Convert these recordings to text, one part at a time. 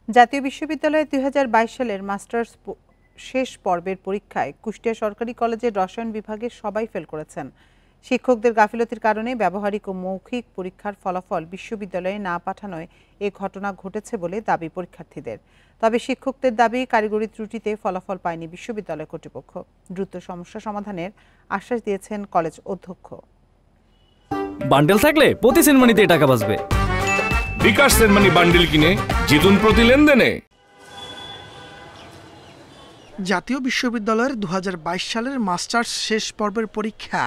জাতীয় বিশ্ববিদ্যালয়ে ২০২২ সালের মাস্টার্স শেষ পর্বের পরীক্ষায় কুষ্টিয়া সরকারি কলেজের রসায়ন বিভাগে সবাই ফেল করেছেন। শিক্ষকদের গাফিলতির কারণে ব্যবহারিক ও মৌখিক পরীক্ষার ফলাফল বিশ্ববিদ্যালয়ে না পাঠানোয় এ ঘটনা ঘটেছে বলে দাবি পরীক্ষার্থীদের। তবে শিক্ষকদের দাবি, কারিগরি ত্রুটিতে ফলাফল পায়নি বিশ্ববিদ্যালয় কর্তৃপক্ষ। দ্রুত সমস্যা সমাধানের আশ্বাস দিয়েছেন কলেজ অধ্যক্ষ। বান্ডেল থাকলে প্রতি সেনমানিতে টাকা বাঁচবে। বিকাশ সেনমানি বান্ডেল কিনে জিতুন প্রতি লেনদেনে। জাতীয় বিশ্ববিদ্যালয়ের ২০২২ সালের মাস্টার্স শেষ পর্বের পরীক্ষা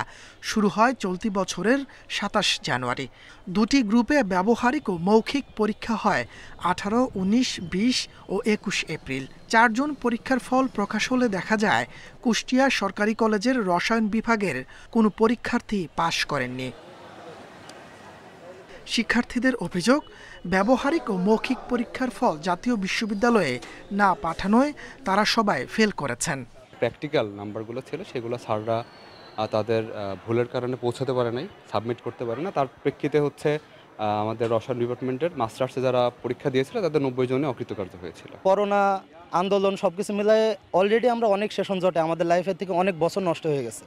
শুরু হয় চলতি বছরের ২৭ জানুয়ারি। দুটি গ্রুপে ব্যবহারিক ও মৌখিক পরীক্ষা হয় ১৮, ১৯, ২০ ও ২১ এপ্রিল। ৪ জন পরীক্ষার ফল প্রকাশ হলে দেখা যায় কুষ্টিয়া সরকারি কলেজের রসায়ন বিভাগের কোনো পরীক্ষার্থী পাশ করেননি। শিক্ষার্থীদের অভিযোগ, ব্যবহারিক ও মৌখিক পরীক্ষার ফল জাতীয় বিশ্ববিদ্যালয়ে না পাঠানোয় তারা সবাই ফেল করেছেন। প্র্যাকটিক্যাল নাম্বারগুলো ছিল সেগুলো স্যাররা তাদের ভুলের কারণে পৌঁছাতে পারে নাই, সাবমিট করতে পারে না। তার প্রেক্ষিতে আমাদের রসায়ন ডিপার্টমেন্টের মাস্টার্সে যারা পরীক্ষা দিয়েছিল তাদের ৯০ জনে অকৃতকার্য হয়েছিল। করোনা আন্দোলন সবকিছু মিলায়ে অলরেডি আমরা অনেক সেশন জটে, আমাদের লাইফের থেকে অনেক বছর নষ্ট হয়ে গেছে।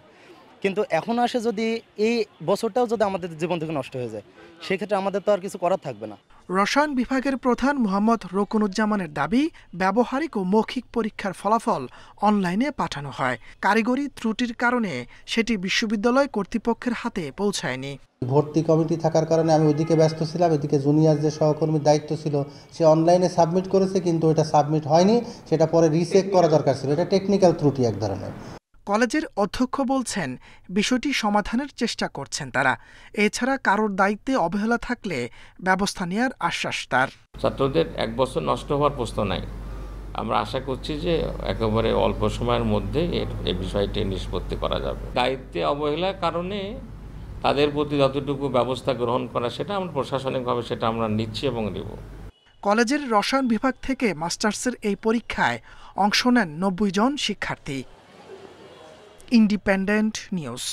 কিন্তু এখন আসে যদি এই বছরটাও যদি আমাদের জীবন থেকে নষ্ট হয়ে যায়, সেক্ষেত্রে আমাদের তো আর কিছু করার থাকবে না। রসায়ন বিভাগের প্রধান মোহাম্মদ রকুনুজ্জামানের দাবি, ব্যবহারিক ও মৌখিক পরীক্ষার ফলাফল অনলাইনে পাঠানো হয়। কারিগরি ত্রুটির কারণে সেটি বিশ্ববিদ্যালয় কর্তৃপক্ষের হাতে পৌঁছায়নি। ভর্তি কমিটি থাকার কারণে আমি ওইদিকে ব্যস্ত ছিলাম, এদিকে জুনিয়র যে সহকর্মীর দায়িত্ব ছিল সে অনলাইনে সাবমিট করেছে, কিন্তু এটা সাবমিট হয়নি। সেটা পরে রিচেক করা দরকার ছিল। এটা টেকনিক্যাল ত্রুটি এক ধরনের। কলেজের অধ্যক্ষ বলছেন, বিষয়টি সমাধানের চেষ্টা করছেন তারা। এছাড়া কারোর দায়িত্বে অবহেলা থাকলে ব্যবস্থা নেওয়ার আশ্বাস তার। ছাত্রদের 1 বছর নষ্ট হওয়ার প্রশ্ন নাই। আমরা আশা করছি যে একেবারে অল্প সময়ের মধ্যে এই বিষয়টি নিষ্পত্তি করা যাবে। দায়িত্বে অবহেলার কারণে তাদের প্রতি যতটুকু ব্যবস্থা গ্রহণ করা সেটা আমরা প্রশাসনিকভাবে সেটা আমরা নিচ্ছি এবং নেব। কলেজের রসায়ন বিভাগ থেকে মাস্টার্সের এই পরীক্ষায় অংশ নেন ৯০ জন শিক্ষার্থী। Independent news.